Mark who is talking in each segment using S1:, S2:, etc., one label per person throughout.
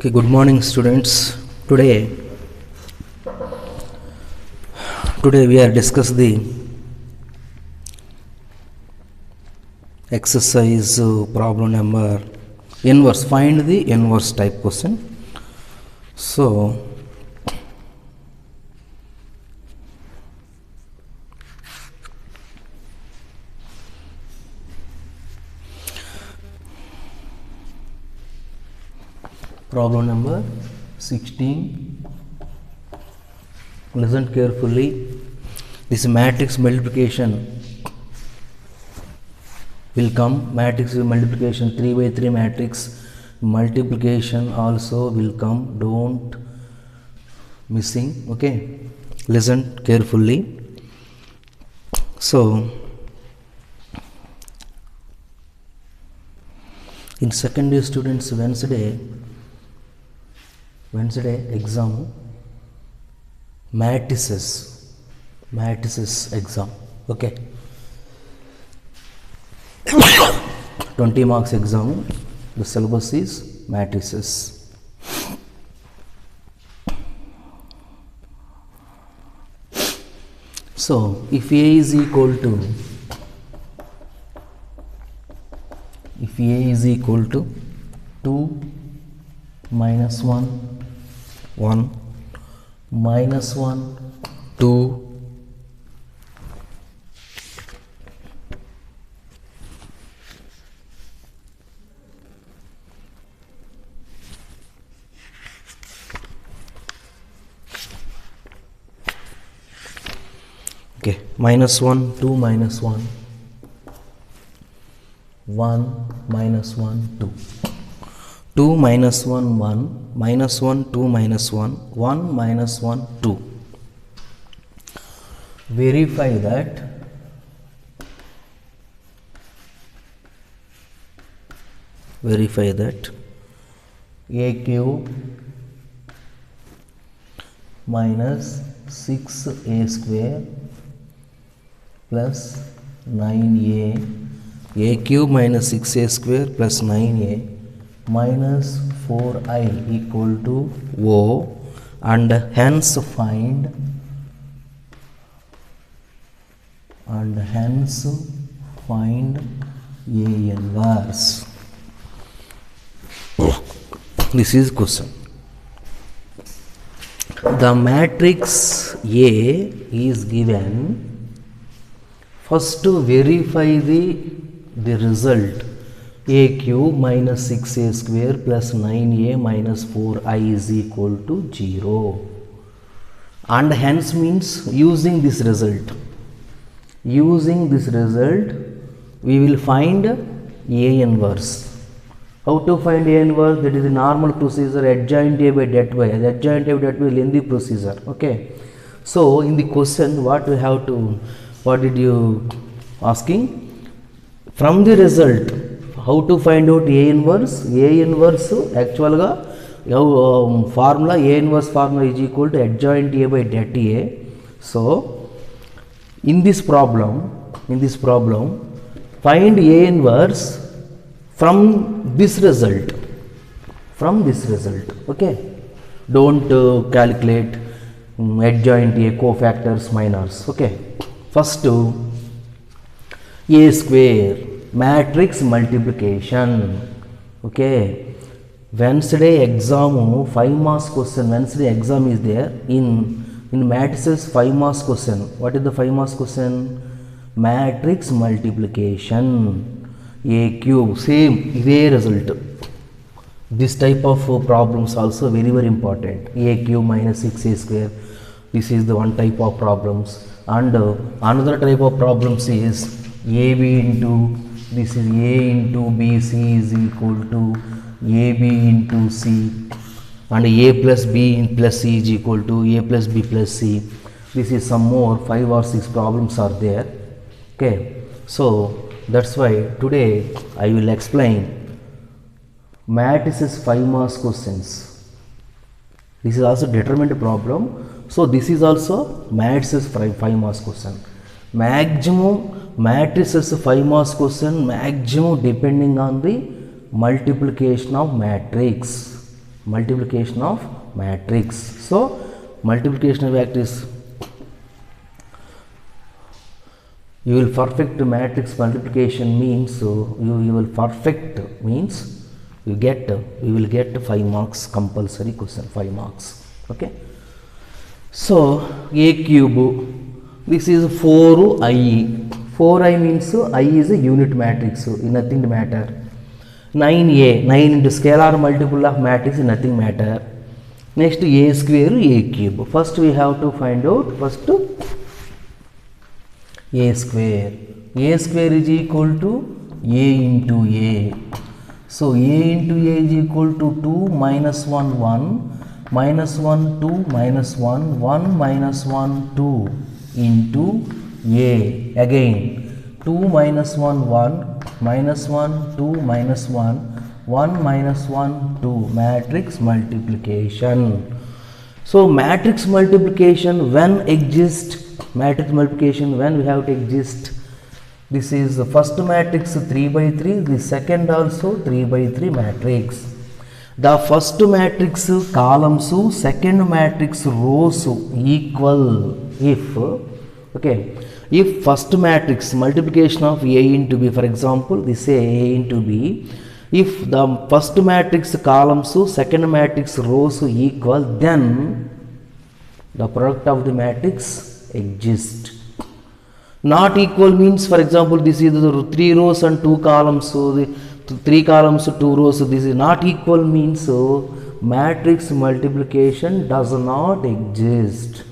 S1: Okay, good morning students. Today we are discuss the exercise problem number inverse. Find the inverse type question. So problem number 16. Listen carefully. This matrix multiplication will come. Matrix multiplication 3 by 3 matrix multiplication also will come. Don't missing. Okay, listen carefully. So in second year students, Wednesday exam, matrices exam. Okay, 20 marks exam. The syllabus is matrices. So if A is equal to 2 minus 1 1 minus 1 2 okay, minus 1 2 minus 1 1 minus 1 2 2 minus 1 1 minus 1 2 minus 1 1 minus 1 2. Verify that a cube minus 6a square plus 9a, a cube minus 6a square plus 9a minus 4i equal to O, and hence find A inverse. This is question. The matrix A is given. First to verify the result. A cube minus 6a square plus 9a minus 4i is equal to 0, and hence means using this result we will find A inverse. How to find A inverse? That is the normal procedure, adjoint A by det y. Adjoint A by det y is lengthy procedure. Okay, so in the question what did you asking? From the result, how to find out A inverse? A inverse actual formula, A inverse formula is equal to adjoint A by det A. So in this problem find A inverse from this result. Okay, don't calculate adjoint A, cofactors, minors. Okay, first A square, matrix multiplication. Okay, Wednesday exam 5 marks question. Wednesday exam is there in matrices 5 marks question. What is the 5 marks question? Matrix multiplication. A cube, same iదే result. This type of problems also very important. A cube minus 6a square. This is the one type of problems. And another type of problems is AB into, this is A into BC is equal to AB into C, and A plus B plus C is equal to A plus B plus C. This is some more 5 or 6 problems are there. Okay, so that's why today I will explain matrices 5 marks questions. This is also determined problem. So this is also matrices 5 marks question. Maximum matrices 5 marks question, maximum depending on the multiplication of matrix. multiplication of matrix. So multiplication of matrix, you will perfect matrix multiplication means you will perfect means you will get 5 marks compulsory question, 5 marks. Okay, so a cube, this is 4i. 4i means I is a unit matrix, so nothing matter. 9a, 9 into scalar multiple of matrix, nothing matter. Next a square, a cube. First we have to find out first a square. A square is equal to a into a. So a into a is equal to 2 minus 1 1 minus 1 2 minus 1 1 minus 1 2 into a. Again 2 minus 1 1 minus 1 2 minus 1 1 minus 1 2, matrix multiplication. So matrix multiplication when exist, matrix multiplication when we have to exist, this is the first matrix 3 by 3, the second also 3 by 3 matrix. The first matrix columns, second matrix rows equal if, okay, if first matrix multiplication of a into b, for example this say a into b, if the first matrix columns, second matrix rows equal, then the product of the matrix exist. Not equal means, for example this is the 3 rows and 2 columns, so the 3 columns 2 rows, so this is not equal means so matrix multiplication does not exist.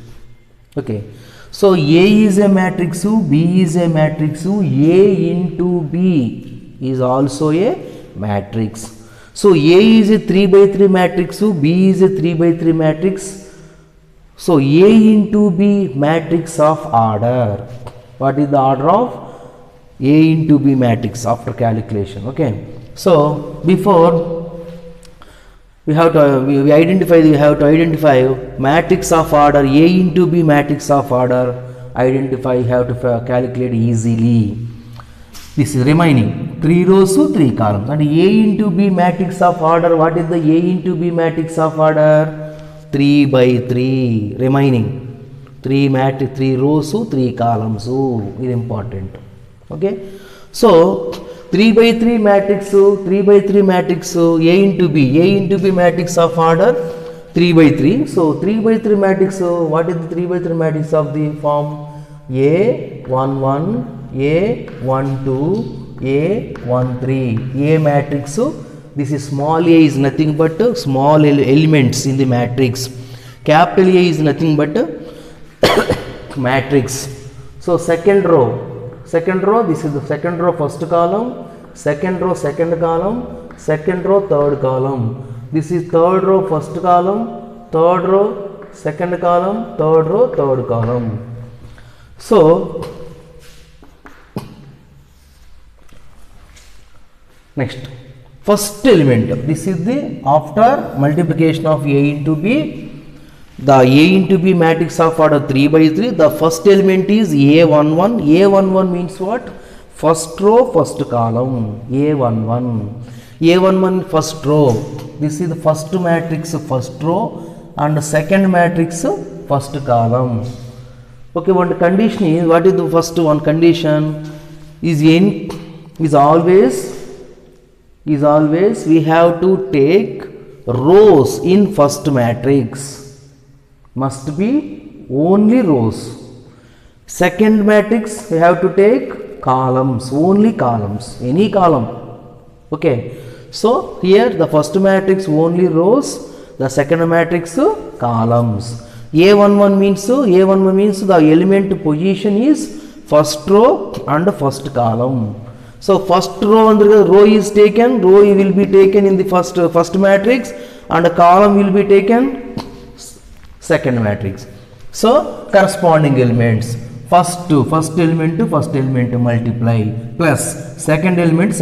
S1: Okay, so A is a matrix, B is a matrix, A into B is also a matrix. So A is a 3 by 3 matrix, B is a 3 by 3 matrix. So A into B matrix of order. What is the order of A into B matrix after calculation? Okay, so before we have to identify matrix of order, A into B matrix of order. Identify, have to calculate easily. This is remaining 3 rows 3 columns, and A into B matrix of order. What is the A into B matrix of order? 3 by 3. Remaining 3 matrix, 3 rows 3 columns. Is important. Okay, so 3 by 3 matrix, 3 by 3 matrix, A into B matrix of order 3 by 3. So 3 by 3 matrix, what is the 3 by 3 matrix of the form? A 1 1, A 1 2, A 1 3. A matrix, this is small a is nothing but small elements in the matrix. Capital A is nothing but matrix. So second row, this is the second row first column, second row second column, second row third column. This is third row first column, third row second column, third row third column. So next first element, this is the after multiplication of A into B, the A into B matrix of order 3 by 3, the first element is A11. A11 means what? First row first column. A11, A11 first row, this is the first matrix first row and second matrix first column. Okay, one condition is, what is the first one condition? Is always we have to take rows in first matrix, must be only rows. Second matrix we have to take columns, only columns, any column. Okay, so here the first matrix only rows, the second matrix columns. A11 means the element position is first row and first column. So first row is taken, row will be taken in the first matrix and column will be taken second matrix. So corresponding elements, first element to first element multiply, plus second element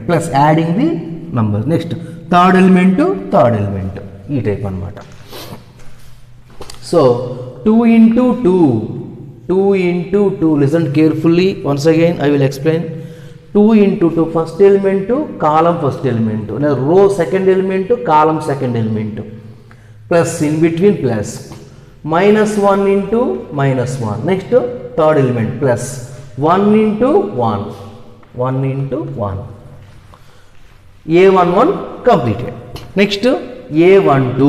S1: plus adding the numbers. Next third element to third element, ee type anamata. So 2 into 2, listen carefully, once again I will explain. 2 into 2 first element, column first element, row second element, column second element, plus in between plus, minus 1 into minus 1, next third element plus 1 into 1, 1 into 1, A11 completed. Next A12,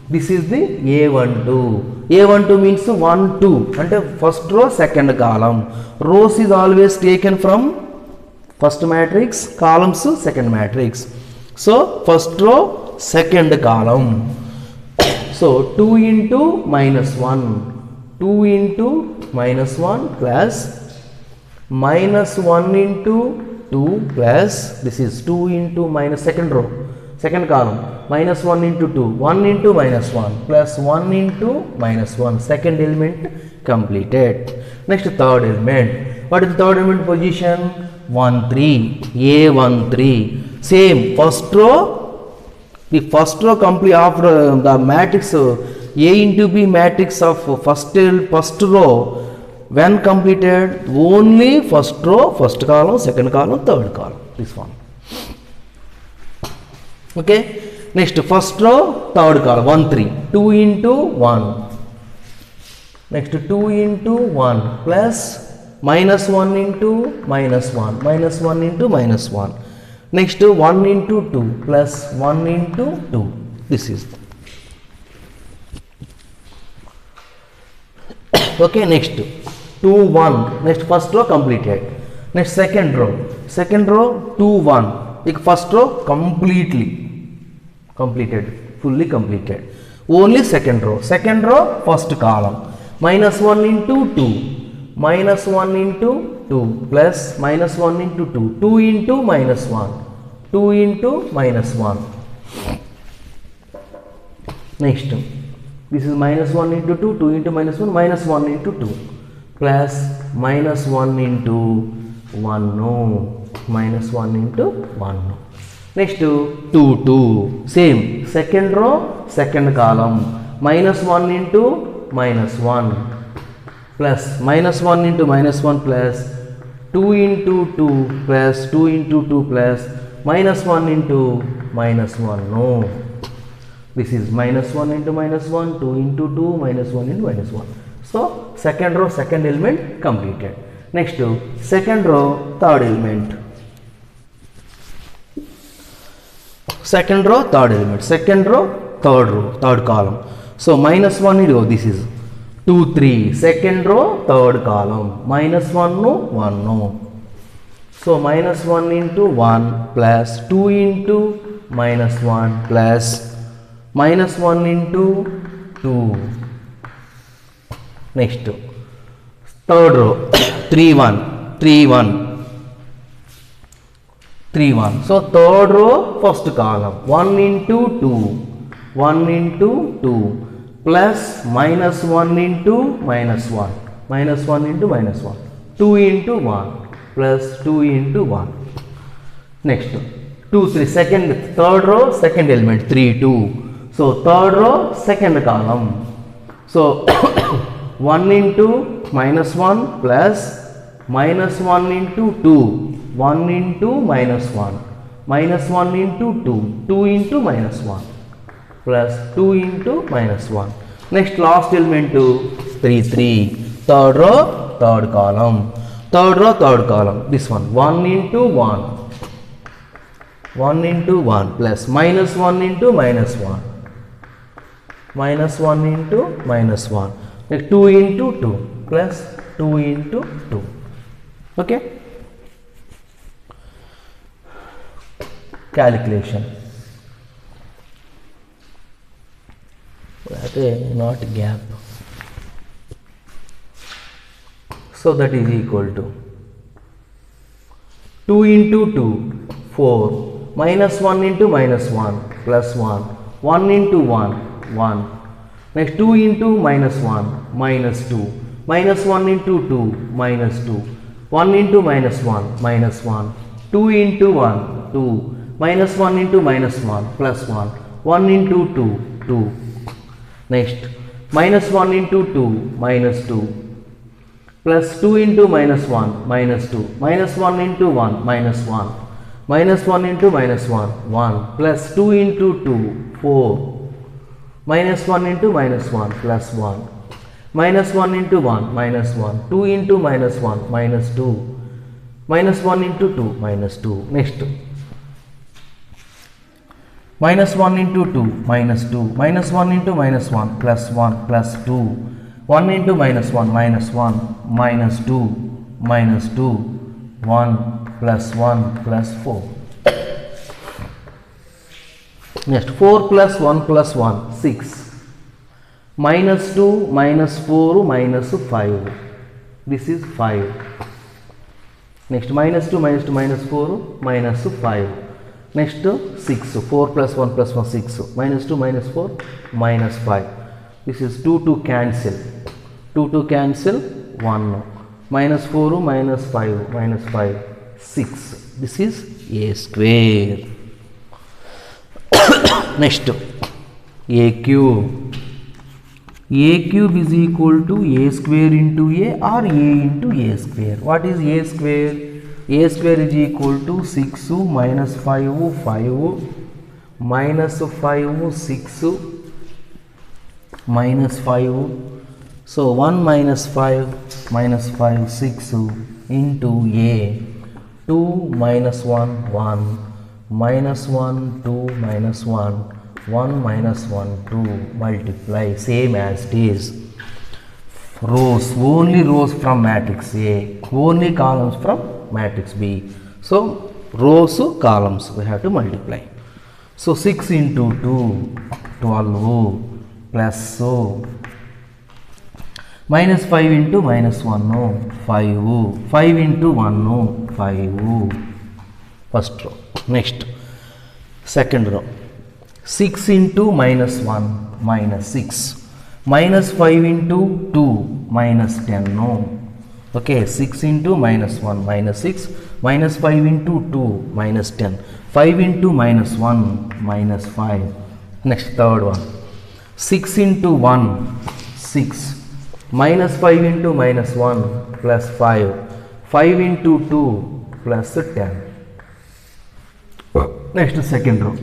S1: this is the A12. A12 means 1 2 అంటే first row second column. Rows is always taken from first matrix, columns second matrix. So first row second column. So 2 into minus 1, 2 into minus 1 plus minus 1 into 2 plus, this is 2 into minus second row, second column, minus 1 into 2, 1 into minus 1 plus 1 into minus 1, second element completed. Next third element. What is the third element position? 1 3, A13. Same first row, the first row complete after the matrix A into B matrix of first row, when completed only first row, first column, second column, third column, this one. Okay, next first row third column 1 3, 2 into 1, next 2 into 1 plus minus 1 into minus 1, minus 1 into minus 1, next 1 into 2 plus 1 into 2, this is okay. Next 2 1, next first row completed. Next second row 2 1, first row completely completed, fully completed, only second row first column, minus 1 into 2, minus 1 into 2 plus minus 1 into 2, 2 into minus 1, 2 into minus 1. Next this is minus 1 into 2, 2 into minus 1, minus 1 into 2 plus minus 1 into 1, no, minus 1 into 1, no. Next 2 2, same second row second column, minus 1 into minus 1 plus minus 1 into minus 1 plus 2 into 2 plus 2 into 2 plus minus 1 into minus 1, no, this is minus 1 into minus 1, 2 into 2, minus 1 into minus 1. So second row second element completed. Next second row third element, second row third element, second row third column. So minus 1 into, this is 2 3, second row third column, minus 1 no, 1 no. So minus 1 into 1 plus 2 into minus 1 plus minus 1 into 2. Next third row 3 1, 3 1, 3 1. So third row first column, 1 into 2, 1 into 2 plus minus 1 into minus 1, minus 1 into minus 1, 2 into 1 plus 2 into 1. Next 2 3, third row second element 3 2. So third row second column, so 1 into minus 1 plus minus 1 into 2, 1 into minus 1, minus 1 into 2, 2 into minus 1 plus 2 into minus 1. Next last element 3 3, third row third column, this one 1 into 1, 1 into 1 plus minus 1 into minus 1, minus 1 into minus 1, 2 into 2 plus 2 into 2. Okay, calculation, not gap, so that is equal to 2 into 2 4, minus 1 into minus 1 plus 1, 1 into 1 1, next 2 into minus 1 minus 2, minus 1 into 2 minus 2, 1 into minus 1 minus 1, 2 into 1 2, minus 1 into minus 1 plus 1, 1 into 2 2, next minus 1 into 2 minus 2, plus 2 into minus 1 minus 2 minus 1 into 1 minus 1 minus 1 into minus 1 1 plus 2 into 2 4 minus 1 into minus 1 plus 1 minus 1 into 1 minus 1 2 into minus 1 minus 2 minus 1 into 2 minus 2. Next, minus 1 into 2 minus 2 minus 1 into minus 1 plus 1 plus 2 1 into minus 1 minus 1 minus 2 minus 2 1 plus 1 plus 4. Next, 4 plus 1 plus 1 6 minus 2 minus 4 minus 5. This is 5. Next, minus 2 minus 2 minus 4 minus 5. Next, 6 4 plus 1 plus 1 6 minus 2 minus 4 minus 5. This is 2 to cancel 2 to cancel 1 minus 4 minus 5 minus 5 6. This is a square. Next, a cube. A cube is equal to a square into a or a into a square. What is a square? A square is equal to 6 minus 5 5 minus 5 6 minus 5. So 1 minus 5 6 into a 2 minus 1 1 minus 1 2 minus 1 1 minus 1 2 multiply same as it is. Rows, only rows from matrix A, only columns from matrix B. So rows, columns we have to multiply. So 6 into 2 12 plus minus 5 into minus 1 5 5 into 1 5. First row. Next, second row. 6 into minus 1 minus 6 minus 5 into 2 minus 10 no. Okay, 6 into minus 1 minus 6 minus 5 into 2 minus 10 5 into minus 1 minus 5. Next, third one. 6 into 1 6 minus 5 into minus 1 plus 5 5 into 2 plus 10. Next, second row.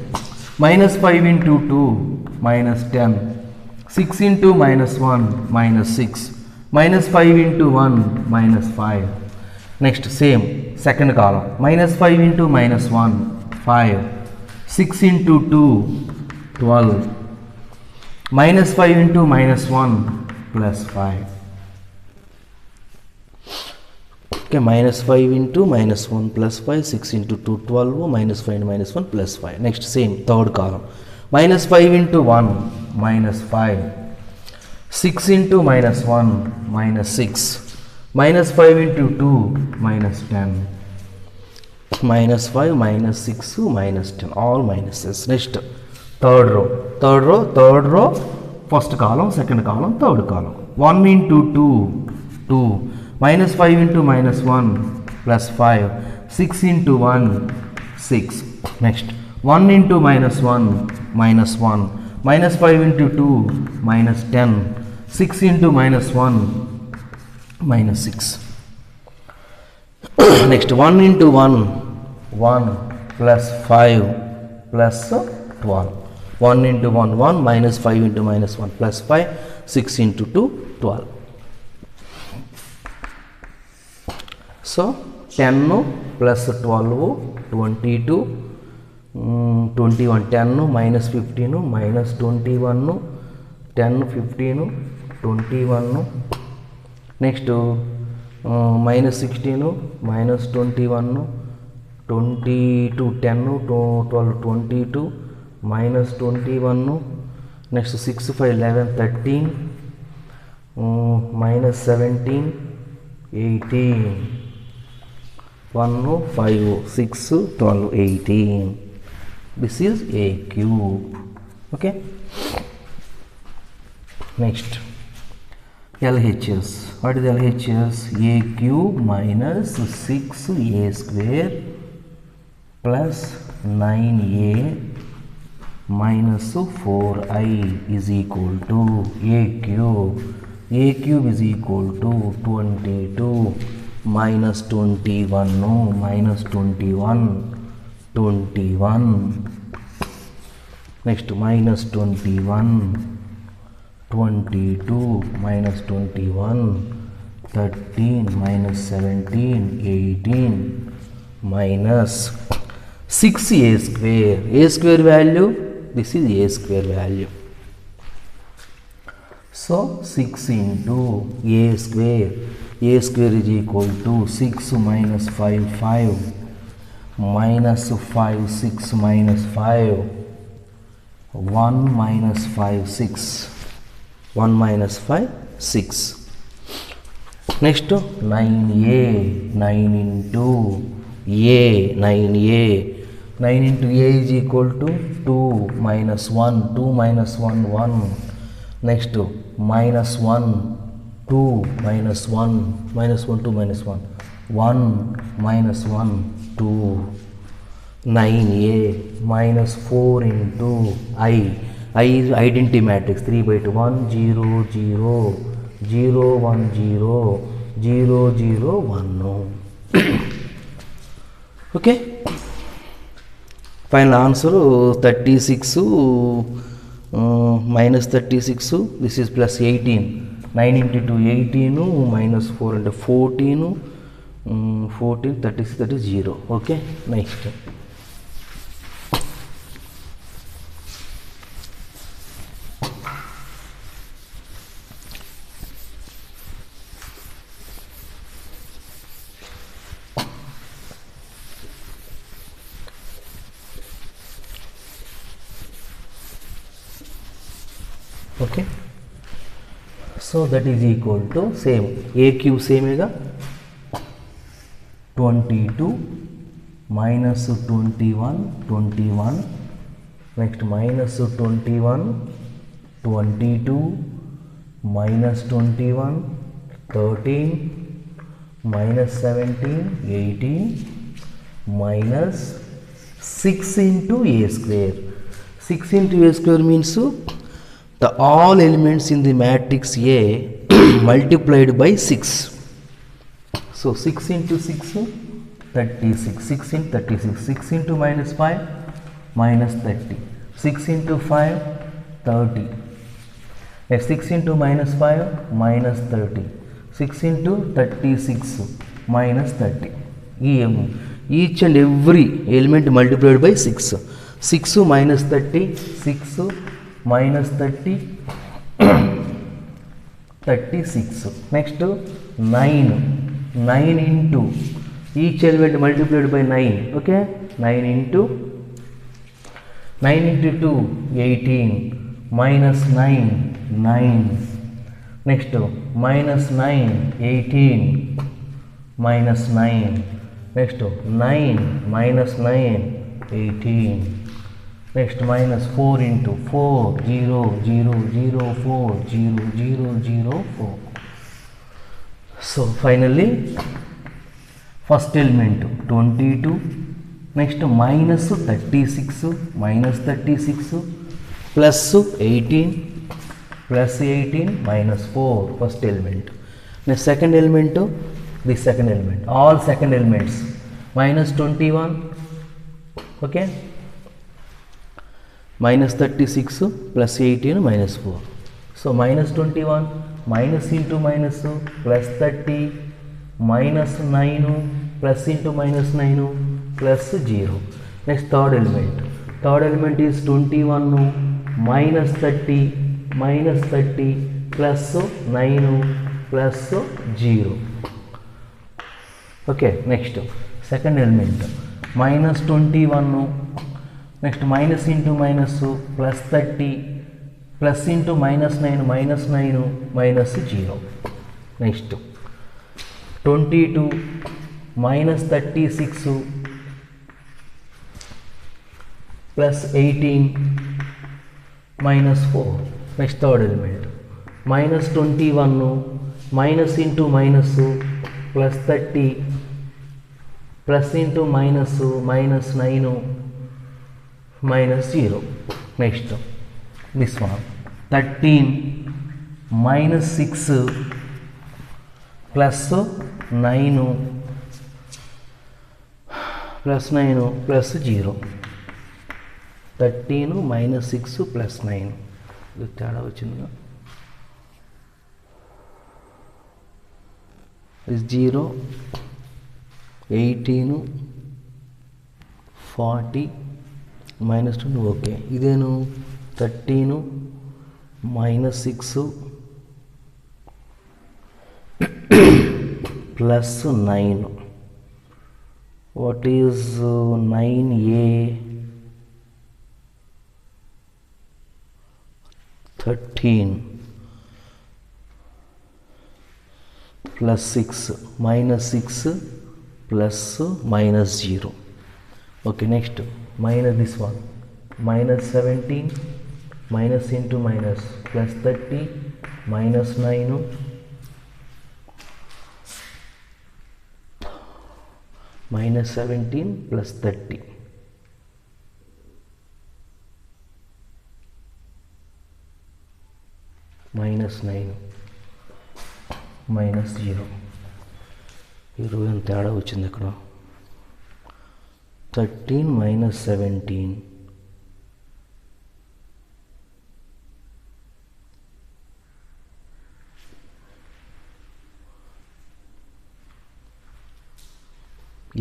S1: Minus 5 into 2 minus 10 6 into minus 1 minus 6 minus 5 into 1 minus 5. Next, same second column. Minus 5 into minus 1 5 6 into 2 12 minus 5 into minus 1 plus 5. Okay, minus 5 into minus 1 plus 5 6 into 2 12 minus 5 into minus 1 plus 5. Next, same third column. Minus 5 into 1 minus 5 6 into minus 1 minus 6 minus 5 into 2 minus 10 minus 5 minus 6 minus 10, all minuses. Next, third row, first column, second column, third column. 1 into 2 minus 5 into minus 1 plus 5 6 into 1 6. Next, 1 into minus 1 minus 1 minus 5 into 2 minus 10 6 into minus 1 minus 6. Next, 1 into 1 plus 5 plus 12. 1 into 1 minus 5 into minus 1 plus 5 6 into 2 12. So 10 plus 12 22 21 10 minus 15 minus 21 10 15 21. Next, minus 16 minus 21 22 10 12 22 minus 21. Next, 6 5 11 13 minus 17 18 1 5 6 12 18. This is a cube. Okay. Next, LHS. What is LHS? A cube minus 6a square plus 9a minus 4i is equal to a cube a cube is equal to 22 minus 21, no, minus 21, 21, next minus 21, 22 minus 21, 13 minus 17, 18 minus 6a square value, this is a square value. So 6 into a square is equal to 6 minus 5, 5 minus 5, 6 minus 5, 1 minus 5, 6, 1 minus 5, 6. Next 9a, 9 into a, 9a, 9 into a is equal to 2 minus 1, 2 minus 1, 1. Next minus 1, 2 minus 1, minus 1, 2 minus 1, 1 minus 1, 2, 9a minus 4 into I is identity matrix, 3 by 2, 1 0 0 0 1 0 0 0 1 no. Okay, final answer 36 minus 36, this is plus 18, 9 into 2 18, minus 4 into 14, 14 36, that is 0. Okay, next okay, so that is equal to same a cube same है 22 minus 21 21, next minus 21 22 minus 21 13 minus 17 18 minus 6 into a square. 6 into a square means the all elements in the matrix A multiplied by 6. So 6 into 6 36, 6 into 36, 6 into minus 5 minus 30, 6 into 5 30, next 6 into minus 5 minus 30, 6 into 36 minus 30. Each and every element multiplied by 6. 6 minus 30, 6 minus 30 36. Next 9 into each element multiplied by 9. Okay, 9 into 2 18 minus 9 9, next minus 9 18 minus 9, next 9 minus 9 18, next minus 4 into 4 0 0 0 4 0 0 0 4. So finally first element 22, next minus 36 plus 18 minus 4 first element. Next second element, this second element, all second elements minus 21, okay, minus 36 plus 18 minus 4. So minus 21 minus into minus plus 30 minus 9 plus into minus 9 plus 0. Next third element is 21 minus 30 plus 9 plus 0. Okay, next second element minus 21, next minus into minus plus 30 plus into minus 9 minus 0. Next 22 minus 36 plus 18 minus 4. Next third element minus 21 minus into minus plus 30 plus into minus 9 minus 0. Next this one 13 minus 6 plus 9 plus 9 plus 0. 13 minus 6 plus 9. ఇది తేడా వచ్చిందిగా. ఇది 0, 18, 40 minus 2 okay. ఇదేను 13 minus 6 plus 9. What is 9a? 13 plus 6 minus 6 plus minus 0. Okay, next minus this one, minus 17 minus into minus plus 30 minus 9 minus 17 plus 30 minus 9 minus 0. ఈరోజు ఎంత తేడా వచ్చింది ఇక్కడ. 13 minus 17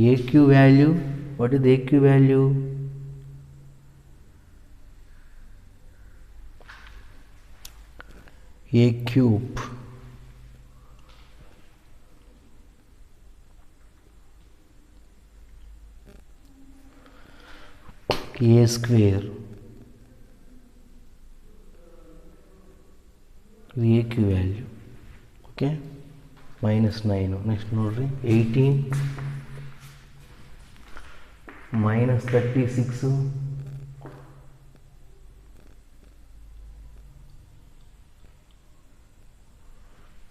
S1: AQ value. What is the AQ value? A cube A square the AQ value. Okay, minus 9. Next note 18 minus 36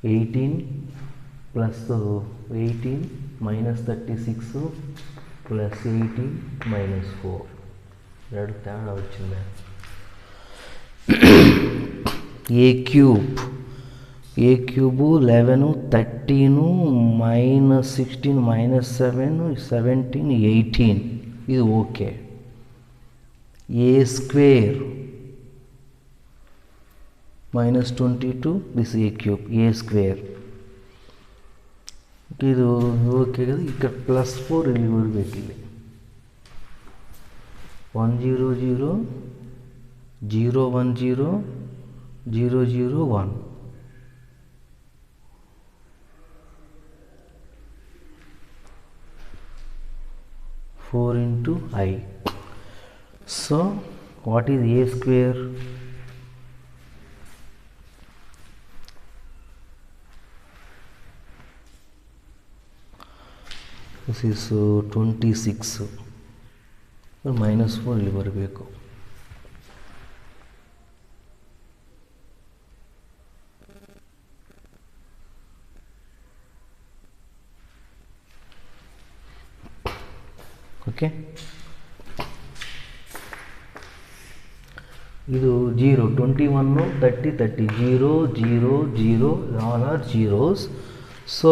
S1: 18 plus 18 minus 36 plus 18 minus 4. ಎರಡು ತೇడా వచ్చింది. A cube 11 13 minus 16 minus 7 17 18. ఇది okay. A square minus 22 this A cube A square. ఇది okay కదా. ఇక్కడ plus 4 ಇಲ್ಲಿ ಬರಬೇಕಿಲ್ಲ. 1 0 0 0 1 0 0 0 1. Four into I. So what is A square? This is 26. minus 4 ಇಲ್ಲಿ ಬರಬೇಕು. Okay, ಇದು 0 21 30 30 0 0 0 all are zeros. So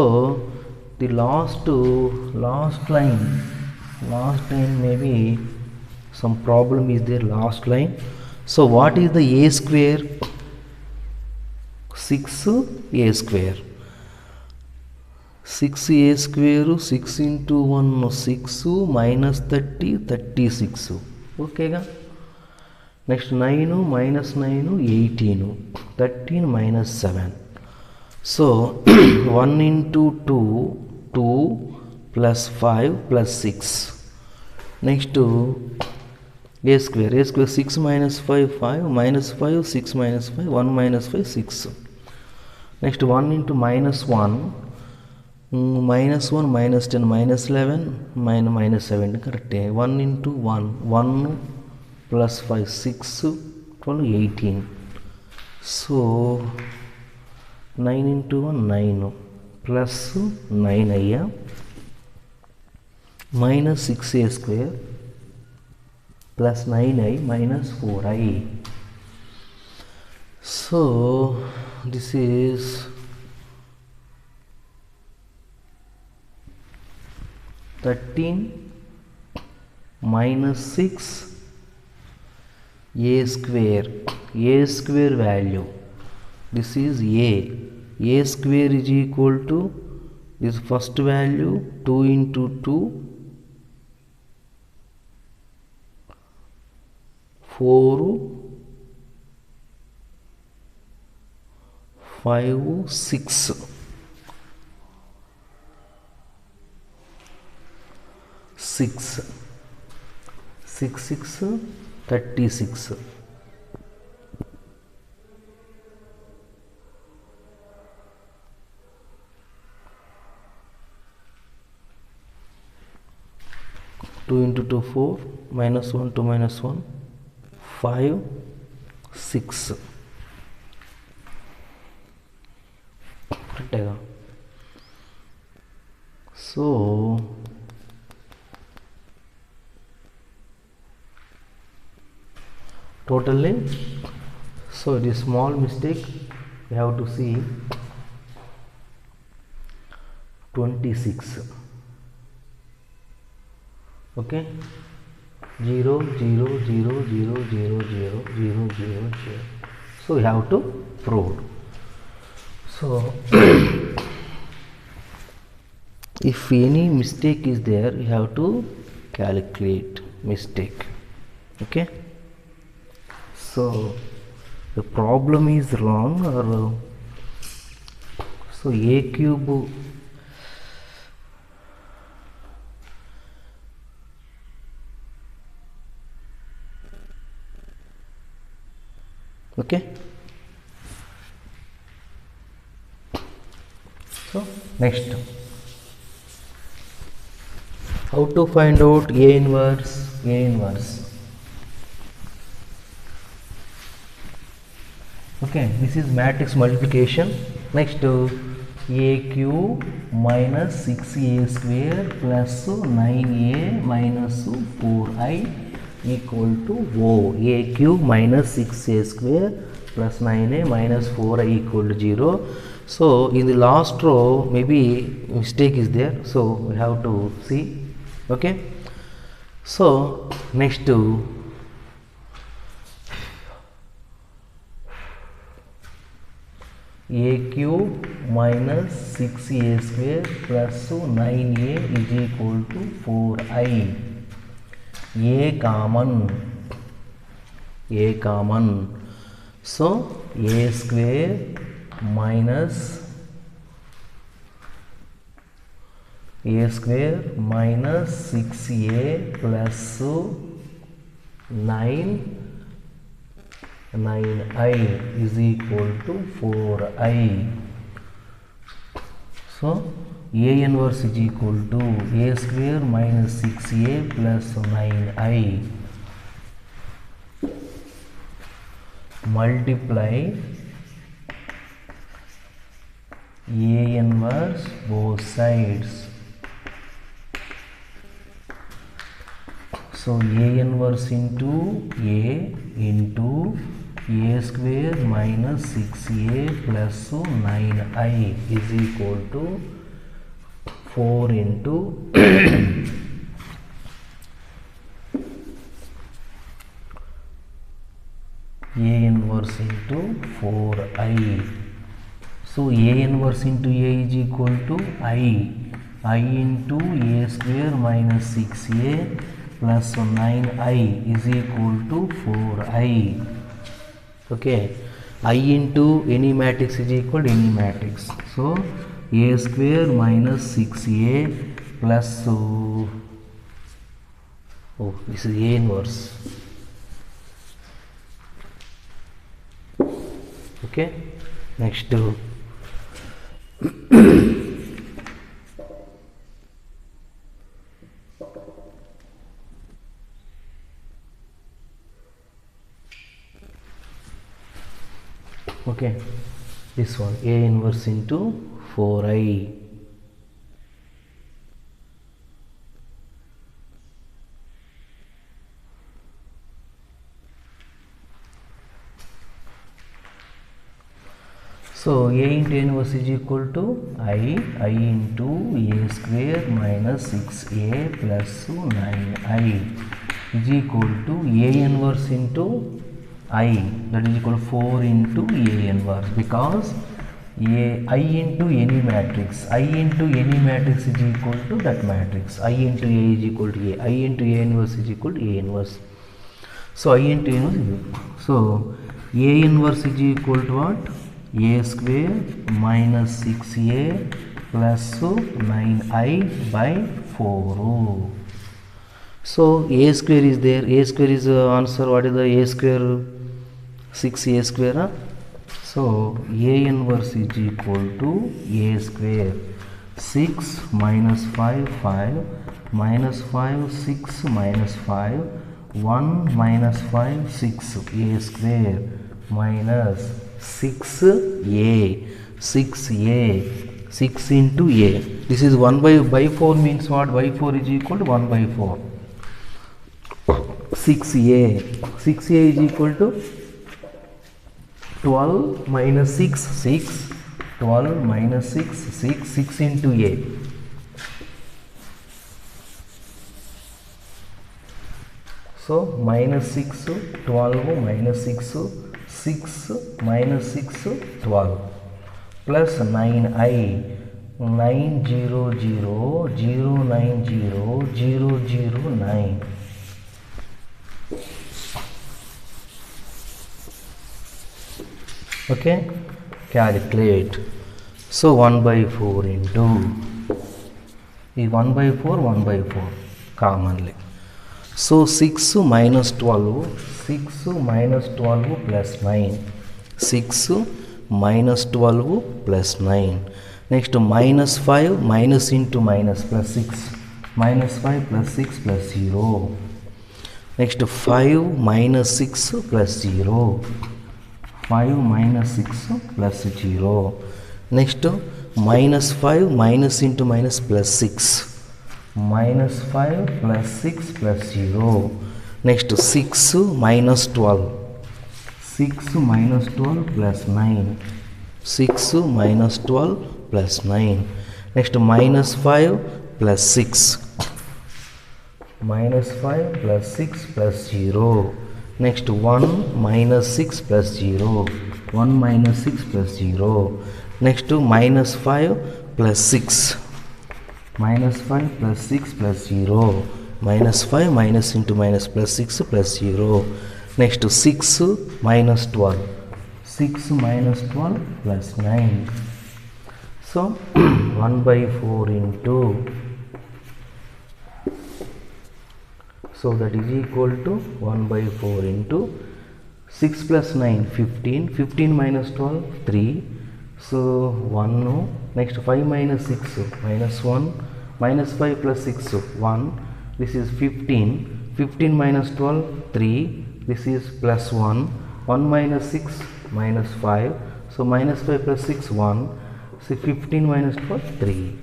S1: the last line maybe some problem is there. Last line. So what is the A square? 6A square. 6A square 6 into 1 6 minus 30 36. Okay ga. Next 9 minus 9 18 13 minus 7. So 1 into 2 2 plus 5 plus 6. Next to A square 6 minus 5 5 minus 5 6 minus 5 1 minus 5 6. Next 1 into minus 1 minus 1 minus 10 minus 11 minus 7 correct. 1 into 1 1 plus 5 6 12 18. So 9 into 1 9 plus 9 ayya minus 6A square plus 9I minus 4I. So this is 13 minus 6 a square value, this is a square is equal to this first value 2 into 2 4 5 6 36 2 into 2 4 minus 1 2 minus 1 5 6 correct. So totally, so it is small mistake, we have to see 26. Okay, 0 0 0 0 0 0 0 0 0, so we have to prove. So if any mistake is there, you have to calculate mistake. Okay, so the problem is wrong, or so a cube okay. So next, how to find out A inverse? Okay, this is matrix multiplication. Next, a cube minus 6a square plus 9a minus 4i equal to O. A cube minus 6a square plus 9a minus 4i equal to 0. So in the last row maybe mistake is there, so we have to see. Okay, so next to a cube minus 6a square plus 9a is equal to 4i. a common, so a square minus 6a plus 9i is equal to 4i. So a inverse is equal to a square minus 6a plus 9i multiply a inverse both sides. So a inverse into a square minus 6a plus 9i is equal to 4 into a inverse into 4i. So a inverse into a is equal to I into a square minus 6a plus 9i is equal to 4i. Okay, I into any matrix is equal to any matrix. So a square minus 6a plus this is a inverse. Okay, next okay, this one a inverse into 4i. So A into A inverse is equal to I into A square minus 6A plus 9I is equal to A inverse into I, that is equal to 4 into A inverse, because I into any matrix is equal to that matrix. I into A is equal to A. I into A inverse is equal to A inverse. So I into A inverse is equal. So A inverse is equal to what? A square minus 6A plus 9I by 4. So A square is there. A square is the answer. What is the A square? 6A square. Huh? So A inverse is equal to A square. 6 minus 5, 5, minus 5, 6 minus 5, 1 minus 5, 6, A square minus 6A, 6A, 6 into A. This is 1 by 4 means what? By 4 is equal to 1 by 4. 6A, 6A is equal to 12 minus 6, 6, 12 minus 6, 6, 6 into A. So minus 6, 12 minus 6, 6 minus 6, 12 plus 9I, 9 0 0 0 9 0 0 0 9. Okay, calculate. So 1 by 4 into 1 by 4, 1 by 4 commonly. So 6 minus 12, 6 minus 12 plus 9, 6 minus 12 plus 9. Next minus 5, minus into minus plus 6, minus 5 plus 6 plus 0. Next 5 minus 6 plus 0. 5 minus 6 plus 0. Next minus 5 minus into minus plus 6. Minus 5 plus 6 plus 0. Next 6 minus 12. 6 minus 12 plus 9. 6 minus 12 plus 9. Next minus 5 plus 6. Minus 5 plus 6 plus 0. Next 1 minus 6 plus 0. 1 minus 6 plus 0. Next to minus 5 plus 6. Minus 5 plus 6 plus 0. Minus 5 minus into minus plus 6 plus 0. Next to 6 minus 12. 6 minus 12 plus 9. So 1 by 4 into, so that is equal to 1 by 4 into 6 plus 9, 15, 15 minus 12, 3, so 1, no. Next 5 minus 6, minus 1, minus 5 plus 6, 1, this is 15, 15 minus 12, 3, this is plus 1, 1 minus 6, minus 5, so minus 5 plus 6, 1, so 15 minus 12, 3,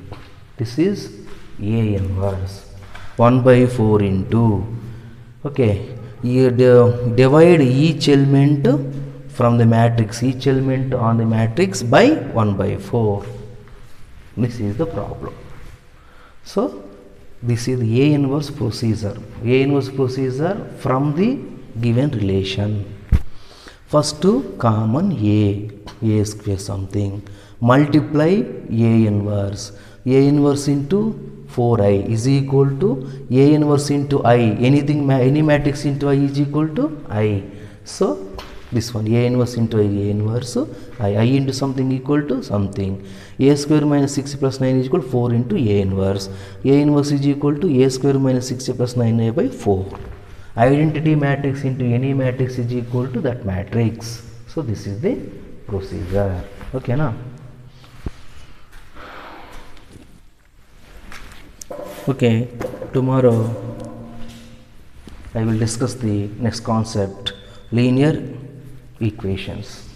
S1: this is A inverse. 1 by 4 into, okay, you divide each element from the matrix, each element on the matrix by 1 by 4. This is the problem. So this is the A inverse procedure. A inverse procedure from the given relation. First common A square something, multiply A inverse. A inverse into 4I is equal to A inverse into I. Anything, any matrix into I is equal to I. So this one, A inverse into I, A inverse I into something equal to something. A square minus 6 plus 9 is equal to 4 into A inverse. A inverse is equal to A square minus 6 plus 9A by 4. Identity matrix into any matrix is equal to that matrix. So this is the procedure. Okay, na? Okay, tomorrow I will discuss the next concept, linear equations.